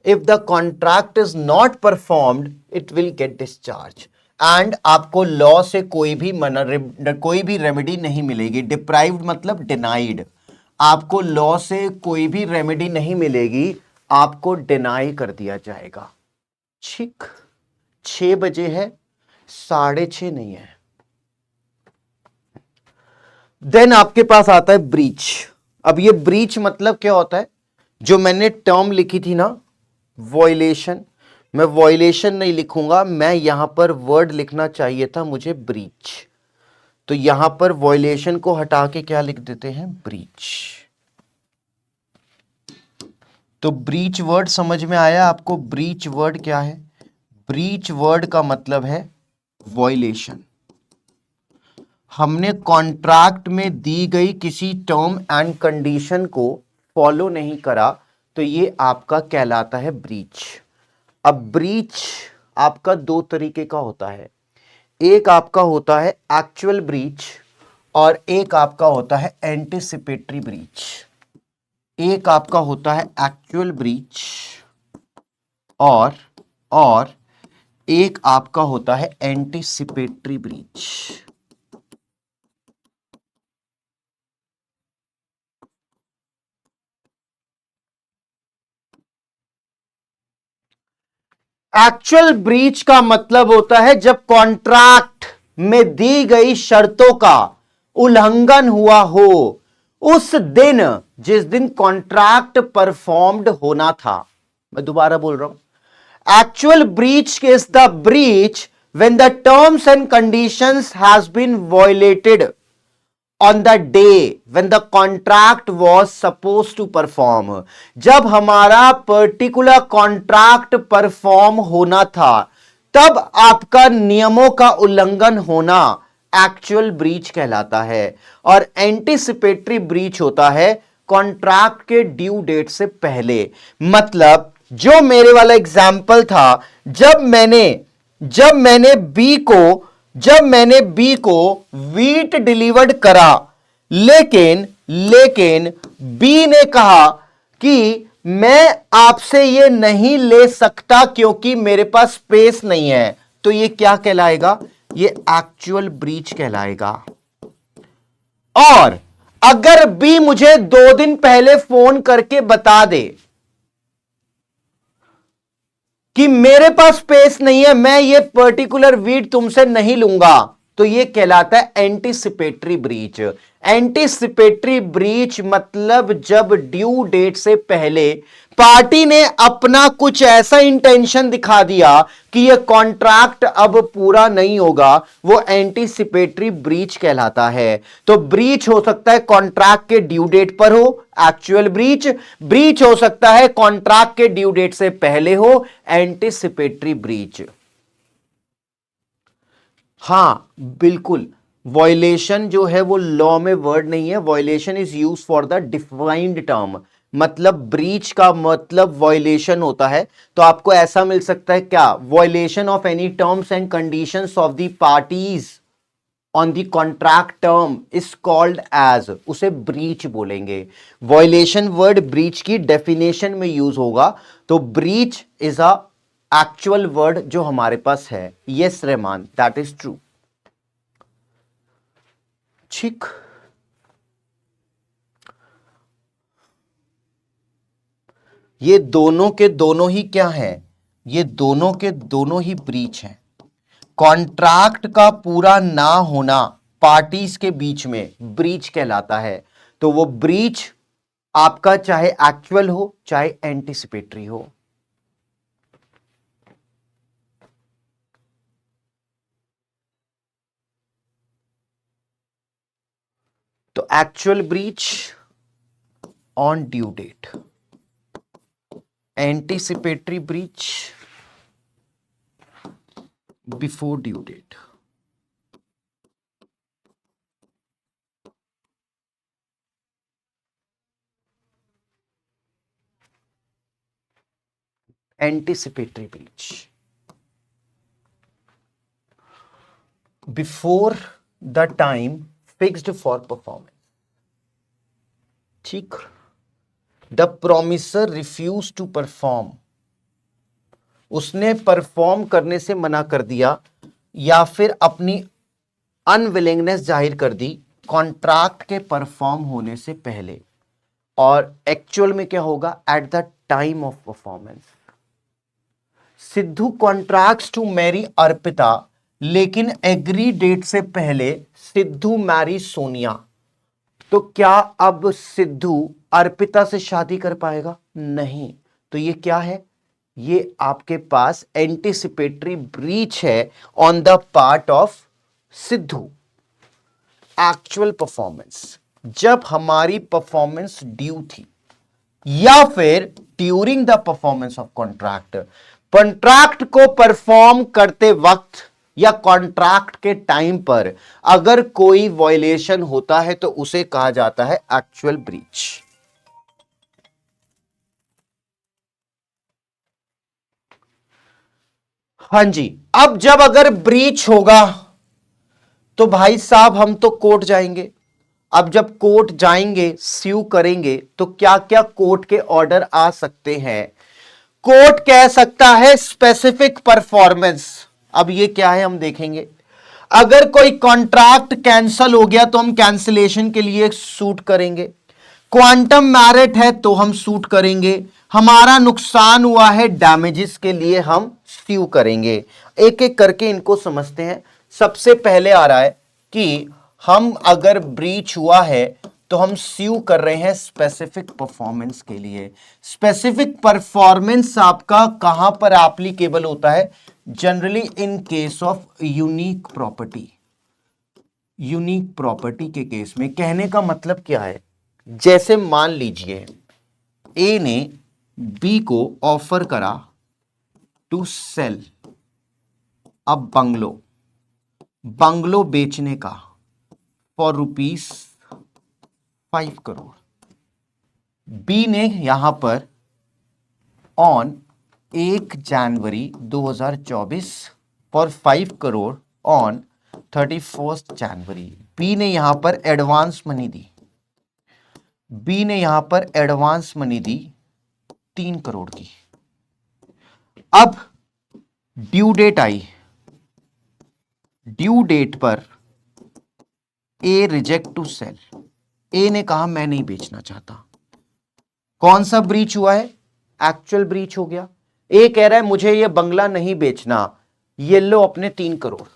if the contract is not performed it will get discharge, and आपको लॉ से कोई भी रेमेडी नहीं मिलेगी। डिप्राइव्ड मतलब डिनाइड, आपको लॉ से कोई भी रेमेडी नहीं मिलेगी, आपको डिनाई कर दिया जाएगा। ठीक, 6 बजे है, 6:30 नहीं है। देन आपके पास आता है ब्रीच। अब ये ब्रीच मतलब क्या होता है, जो मैंने टर्म लिखी थी ना, वॉयलेशन, मैं वॉयलेशन नहीं लिखूंगा, मैं यहां पर वर्ड लिखना चाहिए था मुझे ब्रीच, तो यहां पर वॉयलेशन को हटा के क्या लिख देते हैं, ब्रीच। तो ब्रीच वर्ड समझ में आया आपको? ब्रीच वर्ड क्या है? ब्रीच वर्ड का मतलब है वॉयलेशन। हमने कॉन्ट्रैक्ट में दी गई किसी टर्म एंड कंडीशन को फॉलो नहीं करा, तो ये आपका कहलाता है ब्रीच। अब ब्रीच आपका 2 तरीके का होता है, एक आपका होता है एक्चुअल ब्रीच और एक आपका होता है एंटिसिपेटरी ब्रीच। एक आपका होता है एक्चुअल ब्रीच और एक आपका होता है एंटिसिपेटरी ब्रीच। एक्चुअल ब्रीच का मतलब होता है जब कॉन्ट्रैक्ट में दी गई शर्तों का उल्लंघन हुआ हो, उस दिन जिस दिन कॉन्ट्रैक्ट परफॉर्म्ड होना था। मैं दोबारा बोल रहा हूं, actual breach is the breach when the terms and conditions has been violated on the day when the contract was supposed to perform। जब हमारा पर्टिकुलर कॉन्ट्रैक्ट परफॉर्म होना था, तब आपका नियमों का उल्लंघन होना एक्चुअल ब्रीच कहलाता है, और एंटीसिपेटरी ब्रीच होता है कॉन्ट्रैक्ट के ड्यू डेट से पहले। मतलब जो मेरे वाला एग्जाम्पल था, जब मैंने बी को वीट डिलीवर्ड करा, लेकिन बी ने कहा कि मैं आपसे ये नहीं ले सकता क्योंकि मेरे पास स्पेस नहीं है, तो ये क्या कहलाएगा, ये एक्चुअल ब्रीच कहलाएगा। और अगर बी मुझे 2 दिन पहले फोन करके बता दे कि मेरे पास स्पेस नहीं है, मैं ये पर्टिकुलर वीट तुमसे नहीं लूंगा, तो ये कहलाता है एंटीसिपेटरी ब्रीच। एंटीसिपेटरी ब्रीच मतलब जब ड्यू डेट से पहले पार्टी ने अपना कुछ ऐसा इंटेंशन दिखा दिया कि ये कॉन्ट्रैक्ट अब पूरा नहीं होगा, वो एंटीसिपेटरी ब्रीच कहलाता है। तो ब्रीच हो सकता है कॉन्ट्रैक्ट के ड्यू डेट पर हो, एक्चुअल ब्रीच। ब्रीच हो सकता है कॉन्ट्रैक्ट के ड्यू डेट से पहले हो, एंटीसिपेटरी ब्रीच। हां बिल्कुल, वॉयलेशन जो है वो लॉ में वर्ड नहीं है। Violation is use for the defined term, मतलब ब्रीच का मतलब वॉयलेशन होता है। तो आपको ऐसा मिल सकता है क्या, violation of any terms and conditions of the parties on the contract term is called as, उसे ब्रीच बोलेंगे। वॉयलेशन वर्ड ब्रीच की डेफिनेशन में यूज होगा। तो breach is a actual word जो हमारे पास है। Yes Rahman, that is true. ठीक, ये दोनों के दोनों ही क्या हैं, ये दोनों के दोनों ही ब्रीच हैं। कॉन्ट्रैक्ट का पूरा ना होना पार्टीज के बीच में ब्रीच कहलाता है। तो वो ब्रीच आपका चाहे एक्चुअल हो चाहे एंटीसिपेटरी हो। तो actual breach on due date, anticipatory breach before due date. Anticipatory breach before the time fixed for performance. ठीक, the promisor refuse to perform, उसने परफॉर्म करने से मना कर दिया या फिर अपनी अनविलिंगनेस जाहिर कर दी कॉन्ट्रैक्ट के परफॉर्म होने से पहले। और एक्चुअल में क्या होगा, at the time of performance. Sidhu contracts to marry Arpita, लेकिन एग्री डेट से पहले सिद्धू मैरी सोनिया। तो क्या अब सिद्धू अर्पिता से शादी कर पाएगा? नहीं। तो ये क्या है, ये आपके पास एंटीसिपेटरी ब्रीच है on the part of Sidhu. Actual performance, जब हमारी परफॉर्मेंस ड्यू थी या फिर during the performance of contract, contract को परफॉर्म करते वक्त या कॉन्ट्रैक्ट के टाइम पर अगर कोई वायलेशन होता है तो उसे कहा जाता है एक्चुअल ब्रीच। हां जी, अब जब अगर ब्रीच होगा तो भाई साहब हम तो कोर्ट जाएंगे। अब जब कोर्ट जाएंगे, स्यू करेंगे, तो क्या क्या कोर्ट के ऑर्डर आ सकते हैं? कोर्ट कह सकता है स्पेसिफिक परफॉर्मेंस। अब ये क्या है हम देखेंगे। अगर कोई कॉन्ट्रैक्ट कैंसल हो गया तो हम कैंसिलेशन के लिए सूट करेंगे। क्वांटम मैरिट है तो हम सूट करेंगे। हमारा नुकसान हुआ है, डैमेजेस के लिए हम स्यू करेंगे। एक एक करके इनको समझते हैं। सबसे पहले आ रहा है कि हम अगर ब्रीच हुआ है तो हम स्यू कर रहे हैं स्पेसिफिक परफॉर्मेंस के लिए। स्पेसिफिक परफॉर्मेंस आपका कहां पर एप्लीकेबल होता है? Generally in case of unique property. Unique property के केस में कहने का मतलब क्या है, जैसे मान लीजिए ए ने बी को ऑफर करा टू सेल अ बंगलो बेचने का फॉर ₹5 करोड़। बी ने यहां पर on 1 January 2024 for 5 crore on 31 January, B ने यहां पर एडवांस मनी दी। बी ने यहां पर एडवांस मनी दी 3 करोड़ की। अब ड्यू डेट आई ड्यू डेट पर ए रिजेक्ट टू सेल। ए ने कहा मैं नहीं बेचना चाहता। कौन सा ब्रीच हुआ है? एक्चुअल ब्रीच हो गया। ए कह रहा है मुझे ये बंगला नहीं बेचना, ये लो अपने 3 करोड़,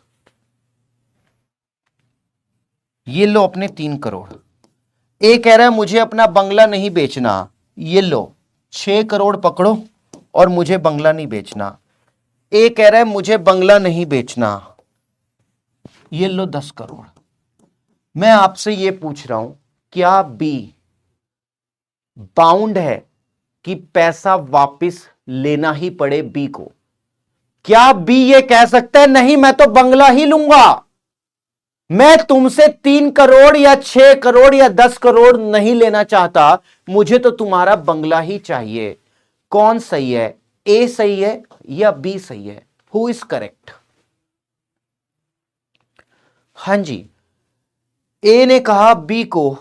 ये लो अपने 3 करोड़। ए कह रहा है मुझे अपना बंगला नहीं बेचना, ये लो 6 करोड़ पकड़ो और मुझे बंगला नहीं बेचना। ए कह रहा है मुझे बंगला नहीं बेचना, ये लो 10 करोड़। मैं आपसे ये पूछ रहा हूं, क्या बी बाउंड है कि पैसा वापस लेना ही पड़े बी को? क्या बी ये कह सकता है नहीं मैं तो बंगला ही लूंगा, मैं तुमसे 3 करोड़ या 6 करोड़ या 10 करोड़ नहीं लेना चाहता, मुझे तो तुम्हारा बंगला ही चाहिए? कौन सही है? ए सही है या बी सही है? Who is correct? हां जी, ए ने कहा बी को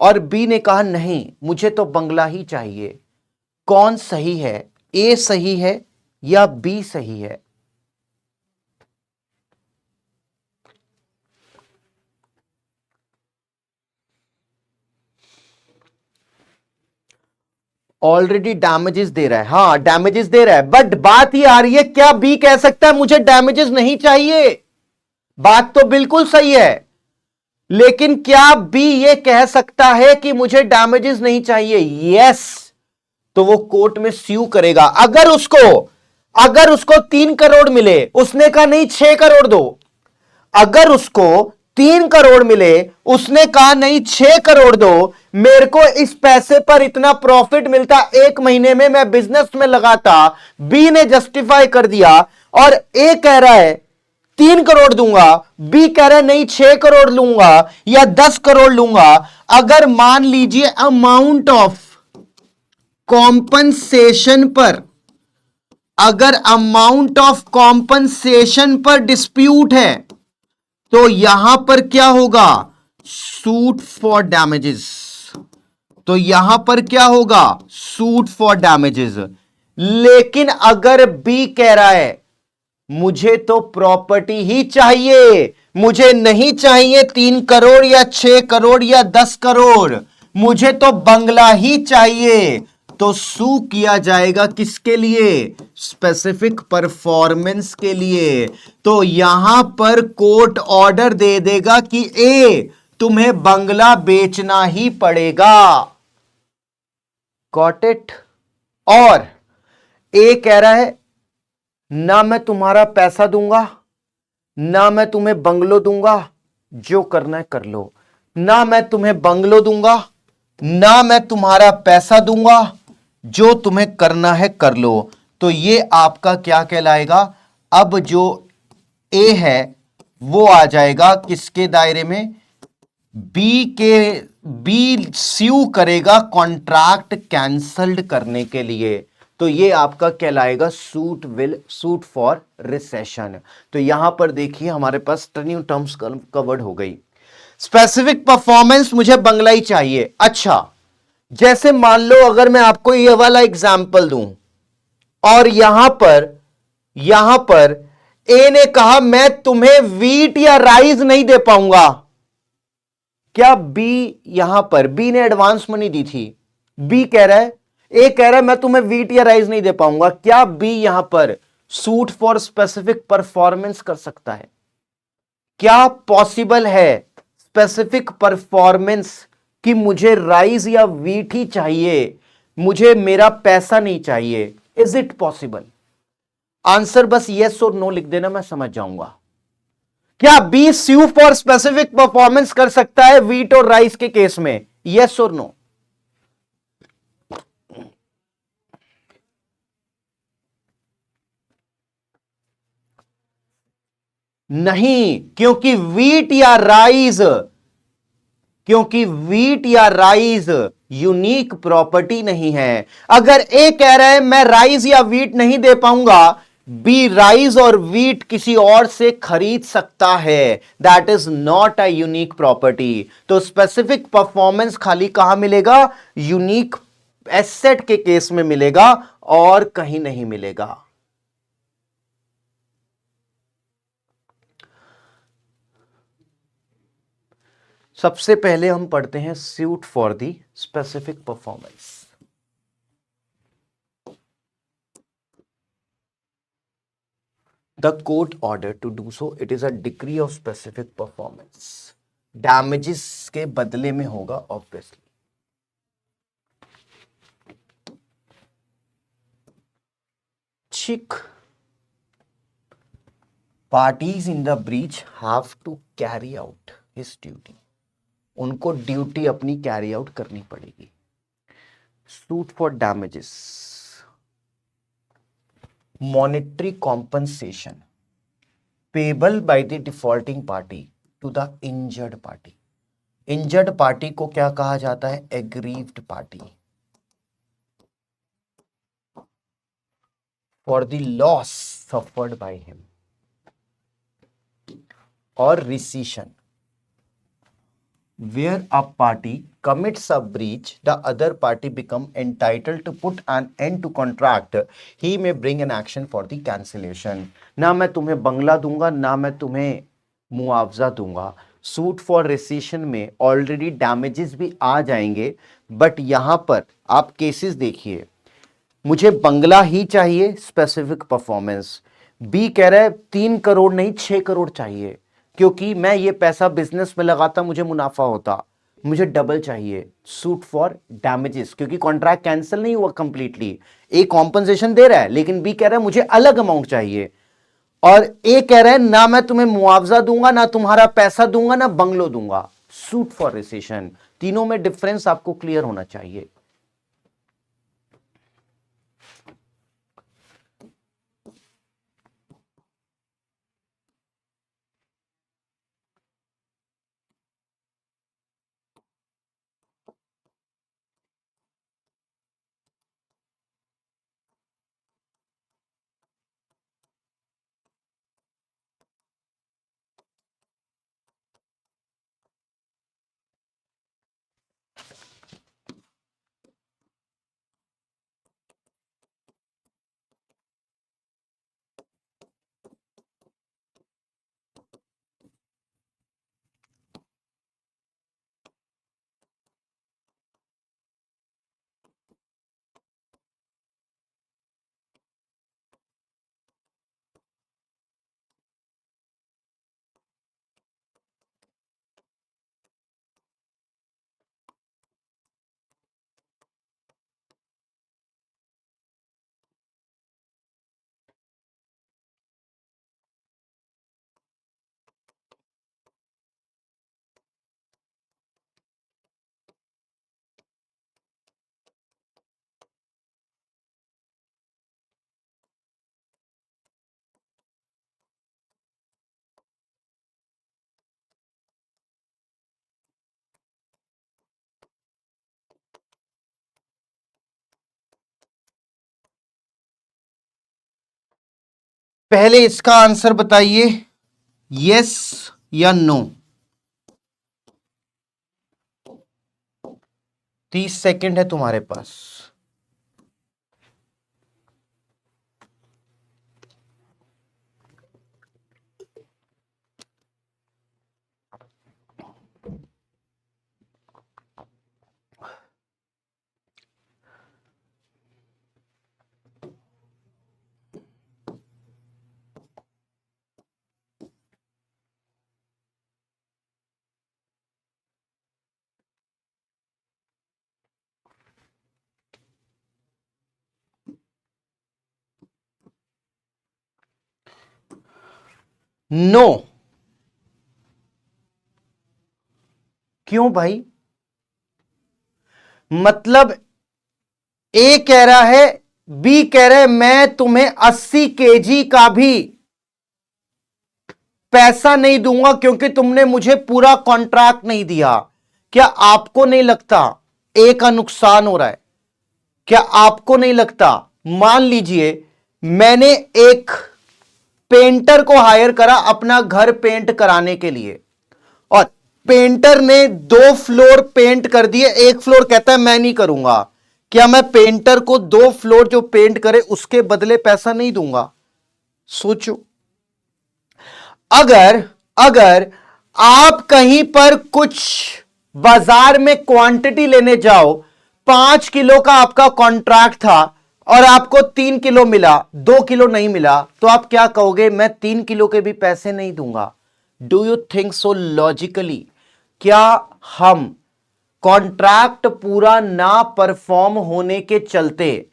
और बी ने कहा नहीं मुझे तो बंगला ही चाहिए। कौन सही है? ए सही है या बी सही है? ऑलरेडी डैमेजेस दे रहा है, हां डैमेजेस दे रहा है, बट बात ही आ रही है क्या बी कह सकता है मुझे डैमेजेस नहीं चाहिए? बात तो बिल्कुल सही है, लेकिन क्या बी ये कह सकता है कि मुझे डैमेजेस नहीं चाहिए? यस। तो वो कोर्ट में स्यू करेगा। अगर उसको 3 करोड़ मिले, उसने कहा नहीं 6 करोड़ दो। अगर उसको 3 करोड़ मिले, उसने कहा नहीं 6 करोड़ दो, मेरे को इस पैसे पर इतना प्रॉफिट मिलता 1 महीने में, मैं बिजनेस में लगाता, बी ने जस्टिफाई कर दिया, और ए कह रहा है 3 करोड़ दूंगा, बी कह रहा है नहीं 6 करोड़ लूंगा या 10 करोड़ लूंगा। अगर मान लीजिए अमाउंट ऑफ कॉम्पनसेशन पर, अगर अमाउंट ऑफ कॉम्पनसेशन पर डिस्प्यूट है, तो यहां पर क्या होगा? Suit for damages. तो यहां पर क्या होगा? Suit for damages. लेकिन अगर बी कह रहा है मुझे तो प्रॉपर्टी ही चाहिए, मुझे नहीं चाहिए 3 करोड़ या 6 करोड़ या 10 करोड़, मुझे तो बंगला ही चाहिए, तो सू किया जाएगा किसके लिए? स्पेसिफिक परफॉर्मेंस के लिए। तो यहां पर कोर्ट ऑर्डर दे देगा कि ए तुम्हें बंगला बेचना ही पड़ेगा। Got it? और ए कह रहा है ना मैं तुम्हारा पैसा दूंगा, ना मैं तुम्हें बंगलो दूंगा, जो करना है कर लो। ना मैं तुम्हें बंगलो दूंगा, ना मैं तुम्हारा पैसा दूंगा, जो तुम्हें करना है कर लो। तो ये आपका क्या कहलाएगा? अब जो ए है वो आ जाएगा किसके दायरे में? बी स्यू करेगा कॉन्ट्रैक्ट कैंसल्ड करने के लिए। तो ये आपका कहलाएगा सूट फॉर रिसेशन। तो यहां पर देखिए हमारे पास न्यू टर्म्स कवर्ड हो गई। स्पेसिफिक परफॉर्मेंस, मुझे बंगला ही चाहिए। अच्छा, जैसे मान लो अगर मैं आपको ये वाला एग्जाम्पल दूं और यहां पर ए ने कहा मैं तुम्हें वीट या राइस नहीं दे पाऊंगा, क्या बी यहां पर, बी ने एडवांस मनी दी थी, बी कह रहा है, ए कह रहा है मैं तुम्हें वीट या राइस नहीं दे पाऊंगा, क्या बी यहां पर सूट फॉर स्पेसिफिक परफॉर्मेंस कर सकता है? क्या पॉसिबल है स्पेसिफिक परफॉर्मेंस कि मुझे राइस या वीट ही चाहिए, मुझे मेरा पैसा नहीं चाहिए? Is it possible? आंसर बस यस और नो लिख देना, मैं समझ जाऊंगा। क्या B sue for specific performance कर सकता है वीट और राइस के केस में? यस और नो? नहीं, क्योंकि वीट या राइस यूनिक प्रॉपर्टी नहीं है। अगर ए कह रहा है मैं राइस या वीट नहीं दे पाऊंगा, बी राइस और वीट किसी और से खरीद सकता है, that is not a unique property. तो स्पेसिफिक परफॉर्मेंस खाली कहां मिलेगा? यूनिक एसेट के केस में मिलेगा और कहीं नहीं मिलेगा। सबसे पहले हम पढ़ते हैं suit for the specific performance. The court order to do so, it is a degree of specific performance. Damages के बदले में होगा obviously. Chick parties in the breach have to carry out his duty. उनको ड्यूटी अपनी कैरी आउट करनी पड़ेगी। Suit for damages, monetary compensation payable by the defaulting party to the injured party. Injured party को क्या कहा जाता है? Aggrieved party. For the loss suffered by him. और रिसीशन, where a party commits a breach, the other party become entitled to put an end to contract. He may bring an action for the cancellation. ना मैं तुम्हें बंगला दूंगा, ना मैं तुम्हें मुआवजा दूंगा। सूट फॉर रेसिशन में ऑलरेडी डैमेजेस भी आ जाएंगे, बट यहां पर आप केसेस देखिए। मुझे बंगला ही चाहिए, स्पेसिफिक परफॉर्मेंस। बी कह रहा है 3 करोड़ नहीं 6 करोड़ चाहिए, क्योंकि मैं ये पैसा बिजनेस में लगाता, मुझे मुनाफा होता, मुझे डबल चाहिए। सूट फॉर डैमेजेस, क्योंकि कॉन्ट्रैक्ट कैंसिल नहीं हुआ कंप्लीटली। ए कॉम्पनसेशन दे रहा है, लेकिन बी कह रहा है मुझे अलग अमाउंट चाहिए। और ए कह रहा है ना मैं तुम्हें मुआवजा दूंगा, ना तुम्हारा पैसा दूंगा, ना बंगलो दूंगा। Suit for rescission. तीनों में डिफरेंस आपको क्लियर होना चाहिए। पहले इसका आंसर बताइए, यस या नो। 30 सेकंड है तुम्हारे पास। नो। क्यों भाई? मतलब ए कह रहा है, बी कह रहा है मैं तुम्हें 80 kg का भी पैसा नहीं दूंगा, क्योंकि तुमने मुझे पूरा कॉन्ट्रैक्ट नहीं दिया। क्या आपको नहीं लगता ए का नुकसान हो रहा है? क्या आपको नहीं लगता? मान लीजिए मैंने एक पेंटर को हायर करा अपना घर पेंट कराने के लिए, और पेंटर ने 2 फ्लोर पेंट कर दिए, एक फ्लोर कहता है मैं नहीं करूंगा। क्या मैं पेंटर को 2 फ्लोर जो पेंट करे उसके बदले पैसा नहीं दूंगा? सोचो। अगर अगर आप कहीं पर कुछ बाजार में क्वांटिटी लेने जाओ, 5 किलो का आपका कॉन्ट्रैक्ट था और आपको 3 किलो मिला, 2 किलो नहीं मिला, तो आप क्या कहोगे? मैं 3 किलो के भी पैसे नहीं दूंगा। Do you think so logically? क्या हम कॉन्ट्रैक्ट पूरा ना परफॉर्म होने के चलते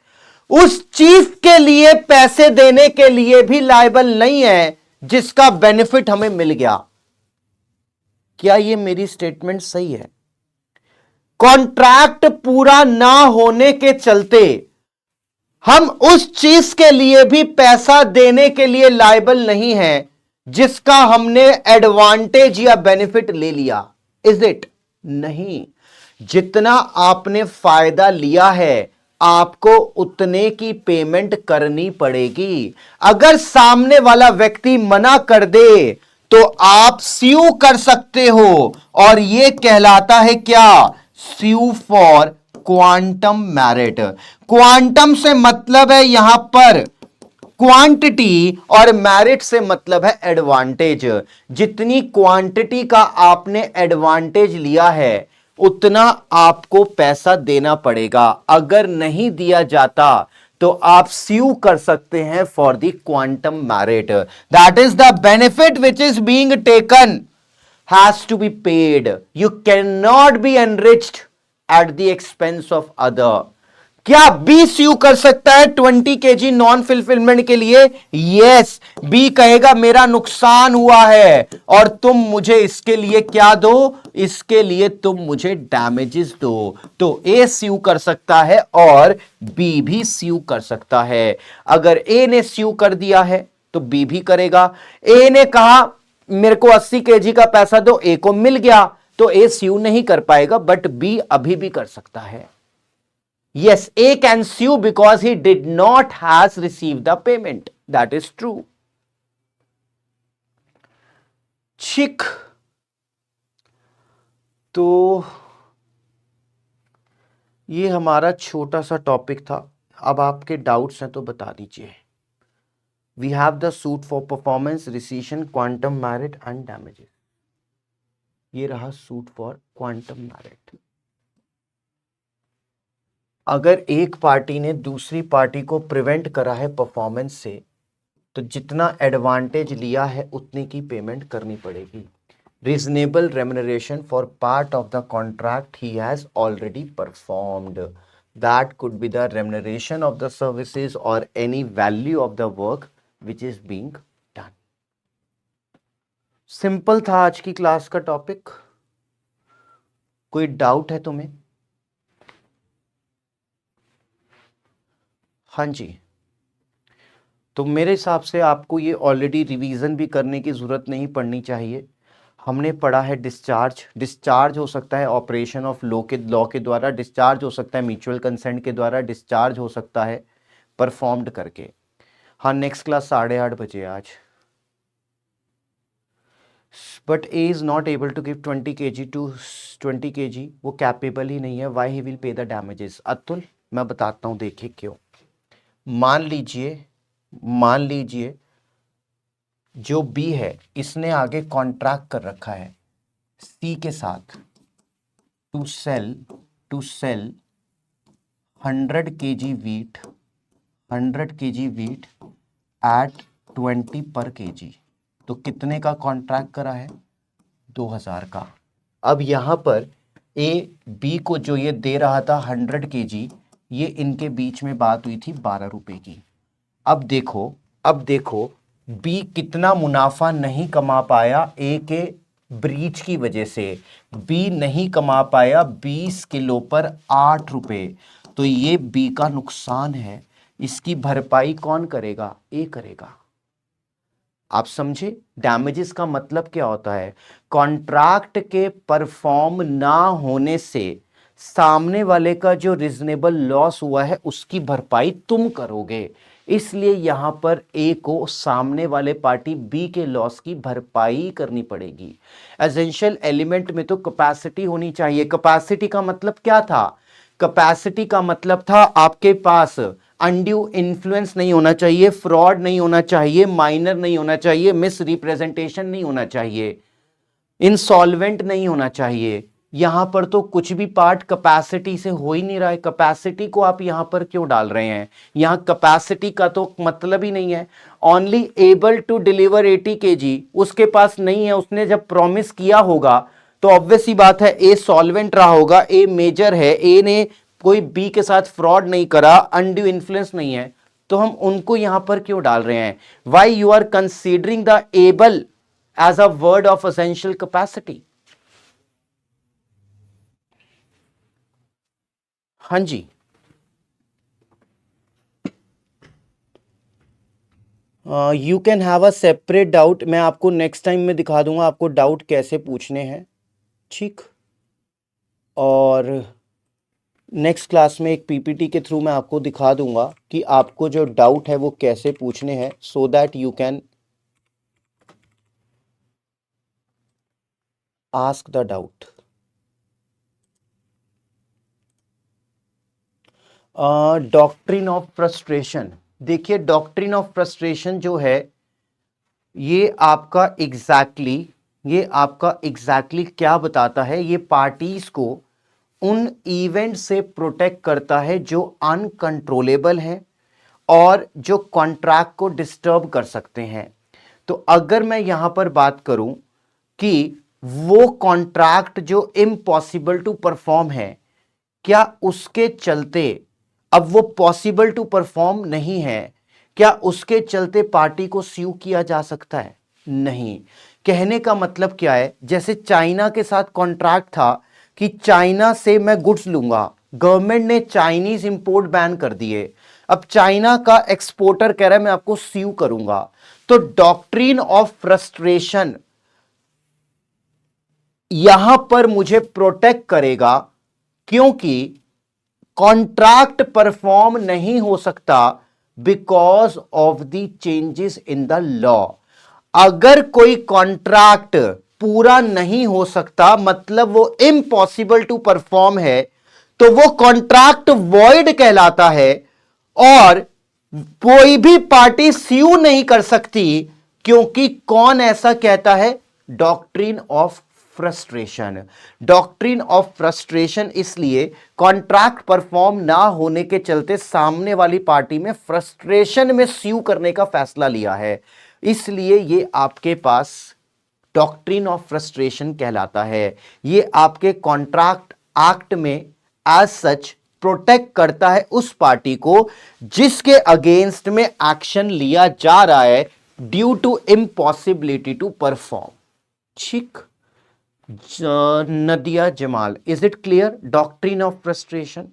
उस चीज के लिए पैसे देने के लिए भी लायबल नहीं है जिसका बेनिफिट हमें मिल गया? क्या ये मेरी स्टेटमेंट सही है? कॉन्ट्रैक्ट पूरा ना होने के चलते हम उस चीज के लिए भी पैसा देने के लिए लायबल नहीं है जिसका हमने एडवांटेज या बेनिफिट ले लिया। Is it? नहीं। जितना आपने फायदा लिया है आपको उतने की पेमेंट करनी पड़ेगी। अगर सामने वाला व्यक्ति मना कर दे तो आप स्यू कर सकते हो, और यह कहलाता है क्या? स्यू फॉर क्वांटम मैरिट। क्वांटम से मतलब है यहां पर क्वांटिटी, और मैरिट से मतलब है एडवांटेज। जितनी क्वांटिटी का आपने एडवांटेज लिया है उतना आपको पैसा देना पड़ेगा। अगर नहीं दिया जाता तो आप स्यू कर सकते हैं for the quantum merit. That is the benefit which is being taken has to be paid. You can not be enriched at the expense of other. क्या बी स्यू कर सकता है 20 kg नॉन फिलफिलमेंट के लिए? यस। बी कहेगा मेरा नुकसान हुआ है और तुम मुझे इसके लिए क्या दो? इसके लिए तुम मुझे डैमेजेस दो। तो ए स्यू कर सकता है और बी भी स्यू कर सकता है। अगर ए ने स्यू कर दिया है तो बी भी करेगा। ए ने कहा मेरे को 80 kg का पैसा दो, ए को मिल गया, तो ए स्यू नहीं कर पाएगा, बट बी अभी भी कर सकता है। Yes, A can sue because he did not has received the payment. That is true. ठीक, तो ये हमारा छोटा सा टॉपिक था। अब आपके डाउट्स हैं तो बता दीजिए। We have the suit for performance, rescission, quantum merit and damages. ये रहा सूट फॉर क्वांटम मैरिट। अगर एक पार्टी ने दूसरी पार्टी को प्रिवेंट करा है परफॉर्मेंस से, तो जितना एडवांटेज लिया है उतनी की पेमेंट करनी पड़ेगी। Reasonable remuneration for part of the contract he has already performed, that could be the remuneration of the services और any value of the work which is being done. Simple था आज की क्लास का टॉपिक। कोई डाउट है तुम्हें? हाँ जी, तो मेरे हिसाब से आपको ये ऑलरेडी रिवीजन भी करने की ज़रूरत नहीं पड़नी चाहिए। हमने पढ़ा है डिस्चार्ज। डिस्चार्ज हो सकता है ऑपरेशन ऑफ लॉ के द्वारा, डिस्चार्ज हो सकता है म्यूचुअल कंसेंट के द्वारा, डिस्चार्ज हो सकता है परफॉर्म्ड करके। हाँ, नेक्स्ट क्लास 8:30 बजे आज। But A is not able to give 20 kg, वो कैपेबल ही नहीं है। Why he will pay the damages? Atul, मैं बताता हूँ, देखिए क्यों। मान लीजिए जो बी है इसने आगे कॉन्ट्रैक्ट कर रखा है सी के साथ to sell 100 kg wheat at 20 per kg। तो कितने का कॉन्ट्रैक्ट करा है? 2000 का। अब यहां पर ए बी को जो ये दे रहा था 100 kg, ये इनके बीच में बात हुई थी 12 रुपए की। अब देखो बी कितना मुनाफा नहीं कमा पाया ए के ब्रीच की वजह से। बी नहीं कमा पाया 20 किलो पर 8 रुपए, तो ये बी का नुकसान है। इसकी भरपाई कौन करेगा? ए करेगा। आप समझे? डैमेजेस का मतलब क्या होता है? कॉन्ट्रैक्ट के परफॉर्म ना होने से सामने वाले का जो रीजनेबल लॉस हुआ है उसकी भरपाई तुम करोगे। इसलिए यहां पर ए को सामने वाले पार्टी बी के लॉस की भरपाई करनी पड़ेगी। एसेंशियल एलिमेंट में तो कैपेसिटी होनी चाहिए। कैपेसिटी का मतलब क्या था? कैपेसिटी का मतलब था आपके पास अनड्यू इन्फ्लुएंस नहीं होना चाहिए, फ्रॉड नहीं होना चाहिए, माइनर नहीं होना चाहिए, मिस रिप्रेजेंटेशन नहीं होना चाहिए। इंसॉल्वेंट नहीं होना चाहिए। यहां पर तो कुछ भी पार्ट कैपेसिटी से हो ही नहीं रहा है, कैपेसिटी को आप यहां पर क्यों डाल रहे हैं? यहां कैपेसिटी का तो मतलब ही नहीं है। Only able to deliver 80 kg उसके पास नहीं है, उसने जब प्रॉमिस किया होगा तो ऑब्वियस ही बात है ए सॉल्वेंट रहा होगा, ए मेजर है, ए ने कोई बी के साथ फ्रॉड नहीं करा, अनड्यू इन्फ्लुएंस नहीं है, तो हम उनको यहां पर क्यों डाल रहे हैं? Why you are considering the able as a word of essential capacity? हाँ जी, you can have a separate doubt, मैं आपको नेक्स्ट टाइम में दिखा दूंगा आपको डाउट कैसे पूछने हैं, ठीक। और नेक्स्ट क्लास में एक पीपीटी के थ्रू मैं आपको दिखा दूंगा कि आपको जो डाउट है वो कैसे पूछने हैं, so that you can ask the doubt. Doctrine of frustration, देखिए डॉक्ट्रिन ऑफ फ्रस्ट्रेशन जो है ये आपका एग्जैक्टली क्या बताता है? ये पार्टीज को उन इवेंट से प्रोटेक्ट करता है जो अनकंट्रोलेबल हैं और जो कॉन्ट्रैक्ट को डिस्टर्ब कर सकते हैं। तो अगर मैं यहां पर बात करूं कि वो कॉन्ट्रैक्ट जो इम्पॉसिबल टू परफॉर्म है, क्या उसके चलते, अब वो पॉसिबल टू परफॉर्म नहीं है, क्या उसके चलते पार्टी को स्यू किया जा सकता है? नहीं। कहने का मतलब क्या है? जैसे चाइना के साथ कॉन्ट्रैक्ट था कि चाइना से मैं गुड्स लूंगा, गवर्नमेंट ने चाइनीज इंपोर्ट बैन कर दिए, अब चाइना का एक्सपोर्टर कह रहा है मैं आपको स्यू करूंगा, तो डॉक्ट्रिन ऑफ फ्रस्ट्रेशन यहां पर मुझे प्रोटेक्ट करेगा, क्योंकि कॉन्ट्रैक्ट परफॉर्म नहीं हो सकता because of the changes in the law. अगर कोई कॉन्ट्रैक्ट पूरा नहीं हो सकता मतलब वो इम्पॉसिबल टू परफॉर्म है, तो वो कॉन्ट्रैक्ट वॉइड कहलाता है और कोई भी पार्टी स्यू नहीं कर सकती, क्योंकि कौन ऐसा कहता है? Doctrine of frustration. Doctrine of frustration इसलिए कॉन्ट्रैक्ट परफॉर्म ना होने के चलते सामने वाली पार्टी में फ्रस्ट्रेशन में स्यू करने का फैसला लिया है, इसलिए ये आपके पास डॉक्ट्रिन ऑफ फ्रस्ट्रेशन कहलाता है। ये आपके कॉन्ट्रैक्ट एक्ट में एज सच प्रोटेक्ट करता है उस पार्टी को जिसके अगेंस्ट में एक्शन लिया जा रहा है due to impossibility to perform, ठीक। Nadia Jamal, is it clear? Doctrine of frustration,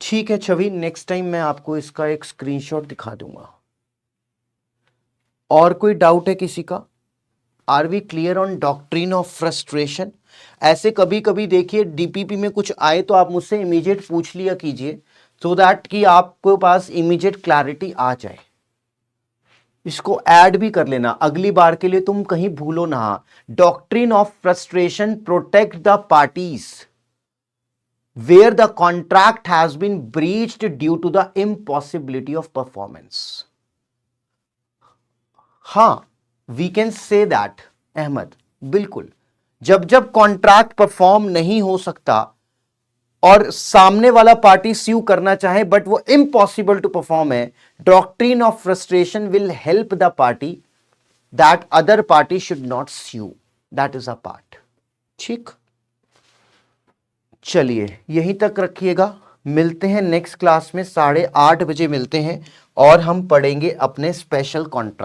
ठीक है छवि, नेक्स्ट टाइम मैं आपको इसका एक स्क्रीनशॉट दिखा दूंगा। और कोई डाउट है किसी का? Are we clear on doctrine of frustration? ऐसे कभी कभी देखिए डीपीपी में कुछ आए तो आप मुझसे इमीडिएट पूछ लिया कीजिए, सो दैट कि आपको पास इमीडिएट क्लैरिटी आ जाए। इसको ऐड भी कर लेना अगली बार के लिए, तुम कहीं भूलो ना। Doctrine of frustration protect the parties where the contract has been breached due to the impossibility of performance. हां, we can say that Ahmed, बिल्कुल। जब जब कॉन्ट्रैक्ट परफॉर्म नहीं हो सकता और सामने वाला पार्टी स्यू करना चाहे बट वो इम्पॉसिबल टू परफॉर्म है, doctrine of frustration will help the party that other party should not sue, that is a part, ठीक। चलिए यहीं तक रखिएगा, मिलते हैं नेक्स्ट क्लास में 8:30 बजे मिलते हैं और हम पढ़ेंगे अपने स्पेशल कॉन्ट्रैक्ट।